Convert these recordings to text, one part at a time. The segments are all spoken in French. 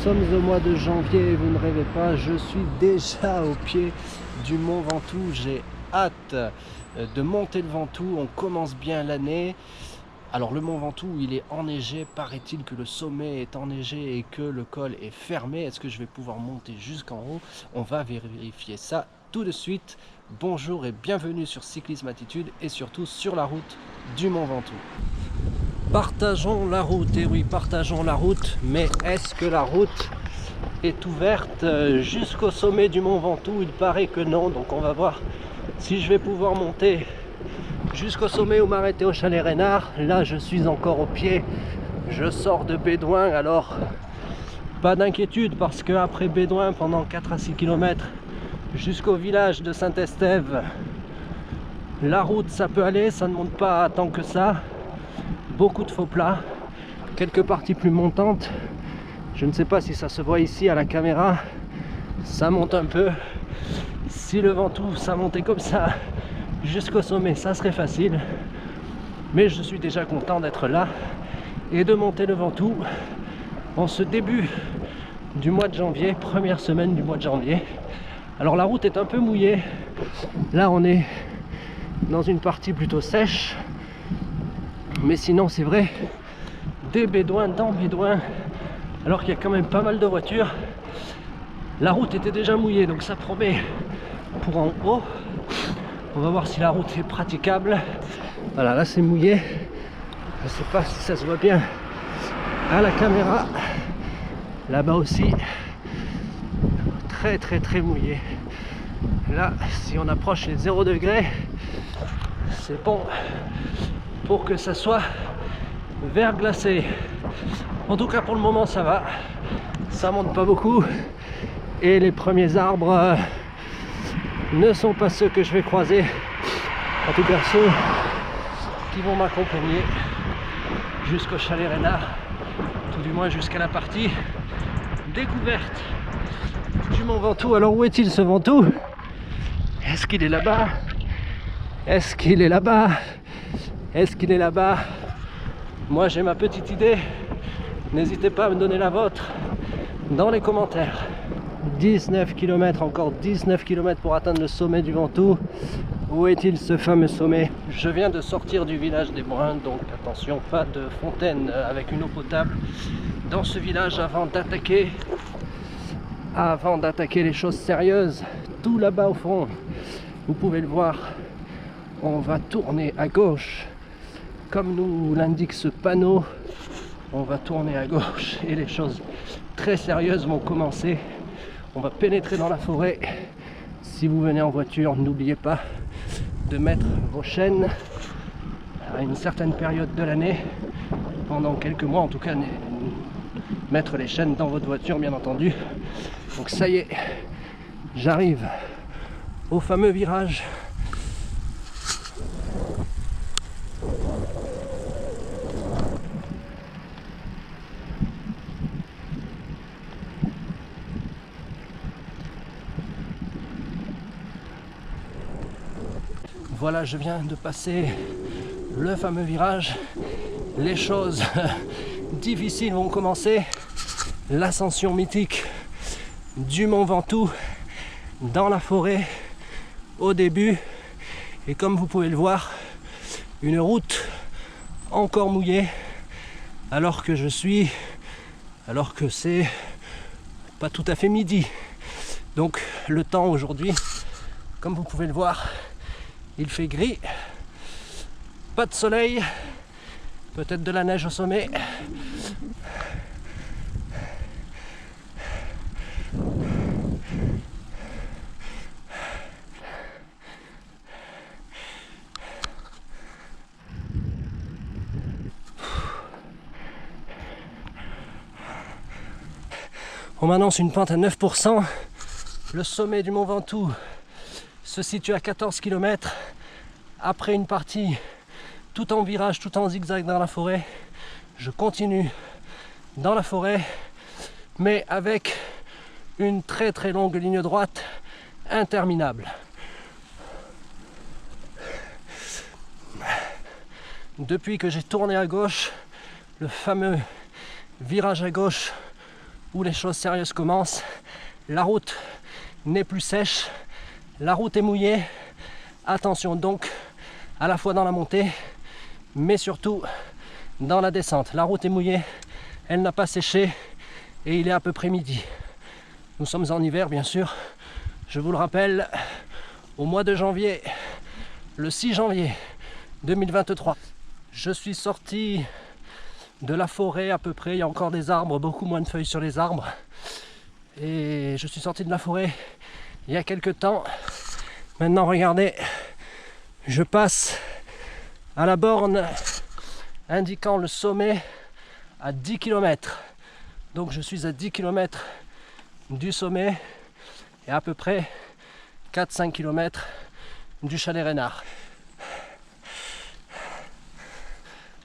sommes au mois de janvier et vous ne rêvez pas, je suis déjà au pied du Mont Ventoux. J'ai hâte de monter le Ventoux, on commence bien l'année. Alors le Mont Ventoux, il est enneigé, paraît-il que le sommet est enneigé et que le col est fermé. Est-ce que je vais pouvoir monter jusqu'en haut? On va vérifier ça tout de suite. Bonjour et bienvenue sur Cyclisme Attitude et surtout sur la route du Mont Ventoux. Partageons la route, et oui, partageons la route, mais est-ce que la route est ouverte jusqu'au sommet du Mont Ventoux? Il paraît que non, donc on va voir si je vais pouvoir monter jusqu'au sommet ou m'arrêter au Chalet Reynard. Là, je suis encore au pied, je sors de Bédouin, alors pas d'inquiétude parce que après Bédouin, pendant 4 à 6 km jusqu'au village de Saint-Estève, la route ça peut aller, ça ne monte pas tant que ça. Beaucoup de faux plats, quelques parties plus montantes. Je ne sais pas si ça se voit ici à la caméra, ça monte un peu. Si le Ventoux ça montait comme ça jusqu'au sommet, ça serait facile, mais je suis déjà content d'être là et de monter le Ventoux en ce début du mois de janvier, première semaine du mois de janvier. Alors la route est un peu mouillée, là on est dans une partie plutôt sèche, mais sinon c'est vrai, des Bédouins dans Bédouin, alors qu'il y a quand même pas mal de voitures. La route était déjà mouillée, donc ça promet pour en haut. On va voir si la route est praticable. Voilà, là c'est mouillé, je sais pas si ça se voit bien à la caméra. Là-bas aussi, très mouillé. Là, si on approche les 0 degrés, c'est bon pour que ça soit verglacé. En tout cas pour le moment ça va, ça monte pas beaucoup et les premiers arbres ne sont pas ceux que je vais croiser, en tout cas ceux qui vont m'accompagner jusqu'au Chalet Reynard, tout du moins jusqu'à la partie découverte du Mont Ventoux. Alors où est-il ce Ventoux? Est-ce qu'il est là-bas? Est-ce qu'il est là-bas? Est-ce qu'il est là-bas? Moi j'ai ma petite idée, n'hésitez pas à me donner la vôtre dans les commentaires. 19 km, encore 19 km pour atteindre le sommet du Ventoux. Où est-il ce fameux sommet? Je viens de sortir du village des Bruns, donc attention, pas de fontaine avec une eau potable dans ce village avant d'attaquer les choses sérieuses. Tout là-bas au fond, vous pouvez le voir, on va tourner à gauche comme nous l'indique ce panneau. On va tourner à gauche et les choses très sérieuses vont commencer. On va pénétrer dans la forêt. Si vous venez en voiture, n'oubliez pas de mettre vos chaînes à une certaine période de l'année, pendant quelques mois en tout cas, mettre les chaînes dans votre voiture bien entendu. Donc ça y est, j'arrive au fameux virage. Voilà, je viens de passer le fameux virage. Les choses difficiles vont commencer. L'ascension mythique du Mont Ventoux dans la forêt au début. Et comme vous pouvez le voir, une route encore mouillée alors que c'est pas tout à fait midi. Donc le temps aujourd'hui, comme vous pouvez le voir, il fait gris, pas de soleil, peut-être de la neige au sommet. On m'annonce une pente à 9%. Le sommet du Mont Ventoux se situe à 14 km. Après une partie tout en virage, tout en zigzag dans la forêt, je continue dans la forêt, mais avec une très longue ligne droite interminable. Depuis que j'ai tourné à gauche, le fameux virage à gauche où les choses sérieuses commencent. La route n'est plus sèche, la route est mouillée. Attention donc à la fois dans la montée, mais surtout dans la descente. La route est mouillée, elle n'a pas séché et il est à peu près midi. Nous sommes en hiver bien sûr, je vous le rappelle, au mois de janvier, le 6 janvier 2023. Je suis sorti de la forêt à peu près, il y a encore des arbres, beaucoup moins de feuilles sur les arbres. Et je suis sorti de la forêt il y a quelques temps. Maintenant regardez, je passe à la borne indiquant le sommet à 10 km. Donc je suis à 10 km du sommet et à peu près 4-5 km du chalet Reynard.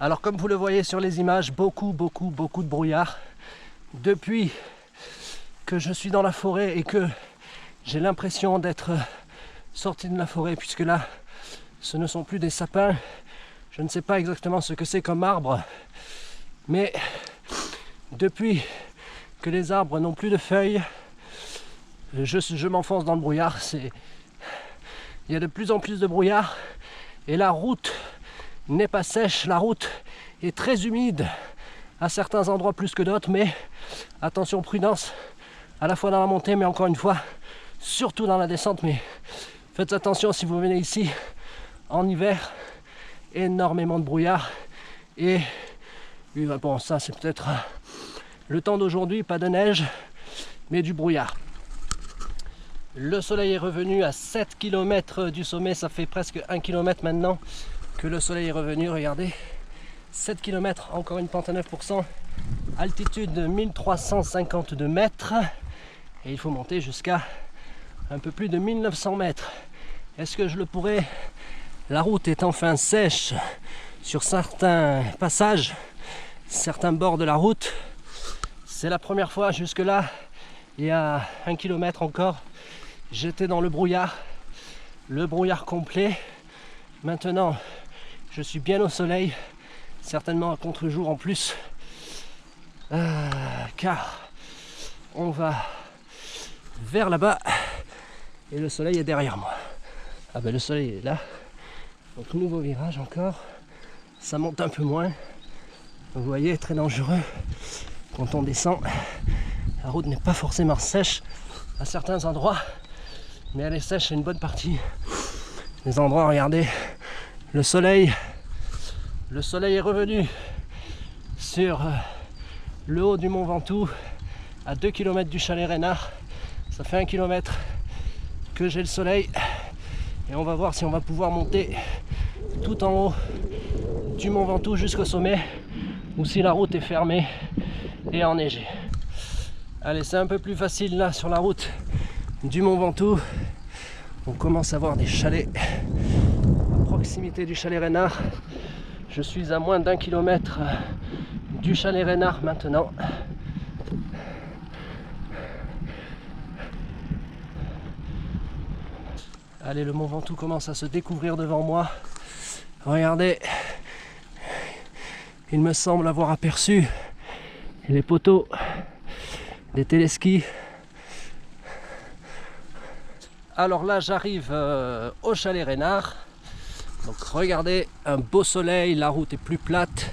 Alors comme vous le voyez sur les images, beaucoup de brouillard. Depuis que je suis dans la forêt et que j'ai l'impression d'être sorti de la forêt, puisque là ce ne sont plus des sapins, je ne sais pas exactement ce que c'est comme arbre, mais depuis que les arbres n'ont plus de feuilles, je m'enfonce dans le brouillard. Il y a de plus en plus de brouillard et la route n'est pas sèche, la route est très humide à certains endroits plus que d'autres, mais attention, prudence à la fois dans la montée, mais encore une fois surtout dans la descente. Mais faites attention si vous venez ici en hiver, énormément de brouillard. Et bon, ça c'est peut-être le temps d'aujourd'hui, pas de neige mais du brouillard. Le soleil est revenu à 7 km du sommet, ça fait presque 1 km maintenant que le soleil est revenu, regardez, 7 km, encore une pente à 9%, altitude de 1352 mètres, et il faut monter jusqu'à un peu plus de 1900 mètres. Est-ce que je le pourrais? La route est enfin sèche sur certains passages, certains bords de la route. C'est la première fois jusque-là, il y a 1 km encore, j'étais dans le brouillard complet. Maintenant, je suis bien au soleil, certainement à contre-jour en plus, car on va vers là-bas et le soleil est derrière moi. Ah ben le soleil est là, donc nouveau virage encore, ça monte un peu moins, vous voyez, très dangereux quand on descend. La route n'est pas forcément sèche à certains endroits, mais elle est sèche à une bonne partie des endroits. Regardez, le soleil est revenu sur le haut du mont Ventoux, à 2 km du chalet Reynard. Ça fait 1 km que j'ai le soleil et on va voir si on va pouvoir monter tout en haut du mont Ventoux jusqu'au sommet, ou si la route est fermée et enneigée. Allez, c'est un peu plus facile là sur la route du mont Ventoux. On commence à voir des chalets à proximité du chalet Reynard. Je suis à moins d'1 km du chalet Reynard maintenant. Allez, le mont Ventoux commence à se découvrir devant moi. Regardez, il me semble avoir aperçu les poteaux des téléskis. Alors là, j'arrive au chalet Reynard. Donc regardez, un beau soleil, la route est plus plate,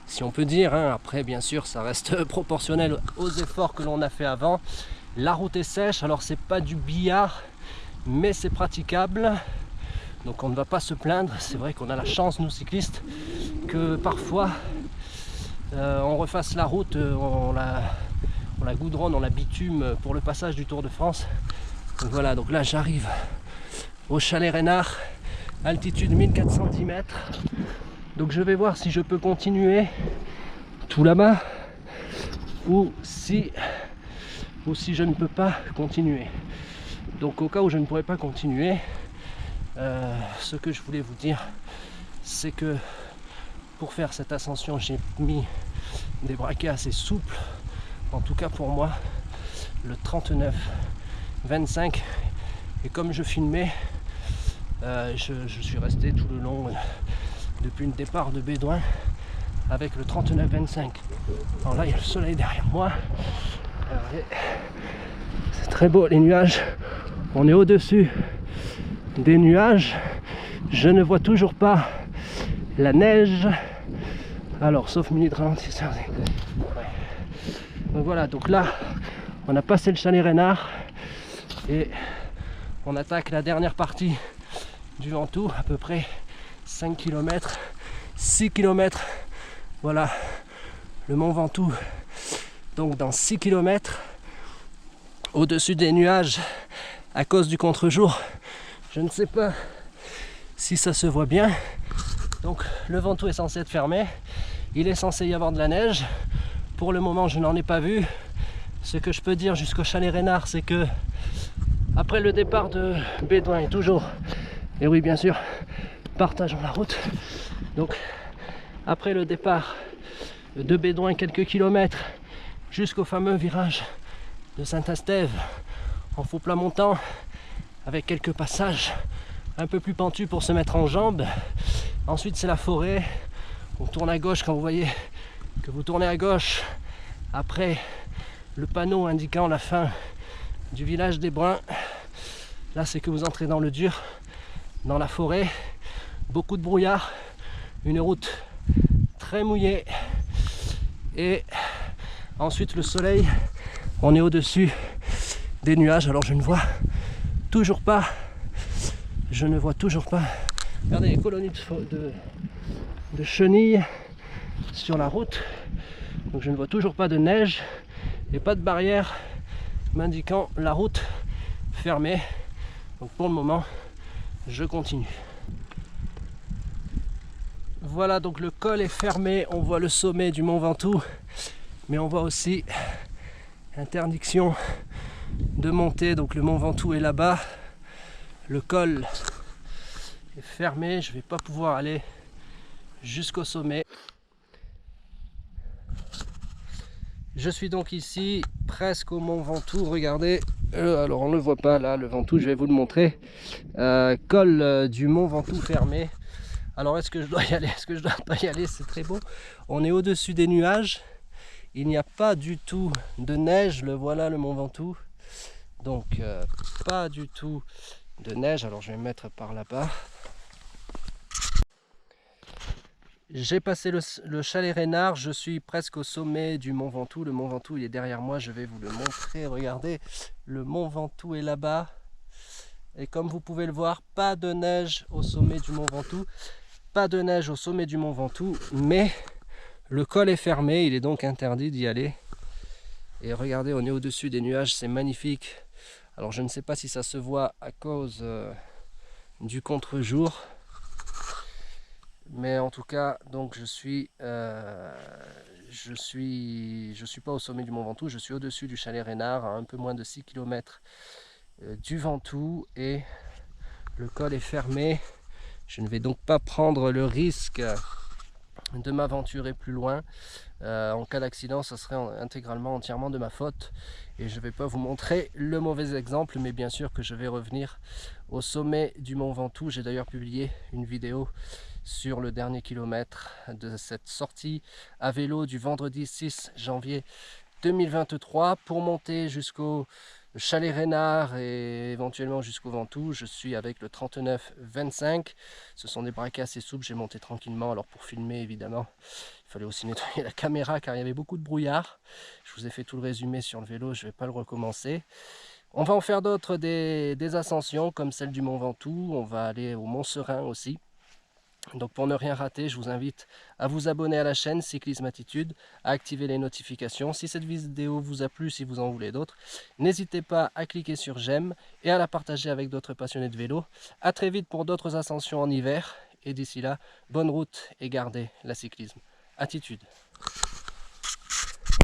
si on peut dire, hein. Après, bien sûr, ça reste proportionnel aux efforts que l'on a fait avant. La route est sèche, alors c'est pas du billard, mais c'est praticable. Donc on ne va pas se plaindre. C'est vrai qu'on a la chance, nous cyclistes, que parfois on refasse la route, on la goudronne, on la bitume pour le passage du Tour de France. Donc voilà, donc là j'arrive au chalet Reynard, altitude 1410 mètres. Donc je vais voir si je peux continuer tout là-bas ou si je ne peux pas continuer. Donc au cas où je ne pourrais pas continuer, ce que je voulais vous dire, c'est que pour faire cette ascension, j'ai mis des braquets assez souples, en tout cas pour moi, le 39-25, et comme je filmais, je suis resté tout le long depuis le départ de Bédouin avec le 39-25. Alors là il y a le soleil derrière moi, C'est très beau les nuages. On est au-dessus des nuages. Je ne vois toujours pas la neige. Alors sauf minute ralentisseur. Donc voilà, donc là on a passé le chalet Reynard et on attaque la dernière partie du Ventoux, à peu près 5 km, 6 km. Voilà le mont Ventoux. Donc dans 6 km, au-dessus des nuages, à cause du contre-jour, je ne sais pas si ça se voit bien. Donc le Ventoux est censé être fermé, il est censé y avoir de la neige. Pour le moment je n'en ai pas vu. Ce que je peux dire jusqu'au chalet Reynard, c'est que après le départ de Bédouin, et toujours, et oui bien sûr, partageons la route. Donc après le départ de Bédouin, quelques kilomètres, jusqu'au fameux virage de Saint-Estève en faux plat montant, avec quelques passages un peu plus pentus pour se mettre en jambes. Ensuite c'est la forêt, on tourne à gauche quand vous voyez que vous tournez à gauche après le panneau indiquant la fin du village des Bruns. Là c'est que vous entrez dans le dur, dans la forêt, beaucoup de brouillard, une route très mouillée et ensuite le soleil, on est au-dessus des nuages. Alors je ne vois toujours pas, regardez les colonies de chenilles sur la route. Donc je ne vois toujours pas de neige et pas de barrière m'indiquant la route fermée. Donc pour le moment je continue. Voilà, donc le col est fermé, on voit le sommet du mont Ventoux, mais on voit aussi interdiction de monter. Donc le mont Ventoux est là-bas, le col est fermé, je ne vais pas pouvoir aller jusqu'au sommet. Je suis donc ici presque au mont Ventoux, regardez, alors on ne le voit pas là, le Ventoux, je vais vous le montrer, col du mont Ventoux fermé. Alors est-ce que je dois y aller, est-ce que je dois pas y aller? C'est très beau, on est au-dessus des nuages, il n'y a pas du tout de neige, le voilà le mont Ventoux, donc pas du tout de neige. Alors je vais me mettre par là-bas. J'ai passé le chalet Reynard, je suis presque au sommet du mont Ventoux. Le mont Ventoux il est derrière moi, je vais vous le montrer. Regardez, le mont Ventoux est là-bas. Et comme vous pouvez le voir, pas de neige au sommet du mont Ventoux. Pas de neige au sommet du mont Ventoux, mais le col est fermé, il est donc interdit d'y aller. Et regardez, on est au-dessus des nuages, c'est magnifique. Alors je ne sais pas si ça se voit à cause du contre-jour. Mais en tout cas, donc je suis pas au sommet du mont Ventoux, je suis au-dessus du chalet Reynard, à un peu moins de 6 km du Ventoux, et le col est fermé. Je ne vais donc pas prendre le risque de m'aventurer plus loin. En cas d'accident, ça serait entièrement de ma faute, et je ne vais pas vous montrer le mauvais exemple, mais bien sûr que je vais revenir au sommet du mont Ventoux. J'ai d'ailleurs publié une vidéo sur le dernier kilomètre de cette sortie à vélo du vendredi 6 janvier 2023 pour monter jusqu'au chalet Reynard et éventuellement jusqu'au Ventoux. Je suis avec le 39-25. Ce sont des braquets assez souples, j'ai monté tranquillement. Alors pour filmer évidemment, il fallait aussi nettoyer la caméra car il y avait beaucoup de brouillard. Je vous ai fait tout le résumé sur le vélo, je ne vais pas le recommencer. On va en faire d'autres, des ascensions comme celle du mont Ventoux. On va aller au Mont Serein aussi. Donc pour ne rien rater, je vous invite à vous abonner à la chaîne Cyclisme Attitude, à activer les notifications. Si cette vidéo vous a plu, si vous en voulez d'autres, n'hésitez pas à cliquer sur j'aime et à la partager avec d'autres passionnés de vélo. A très vite pour d'autres ascensions en hiver, et d'ici là, bonne route et gardez la cyclisme attitude.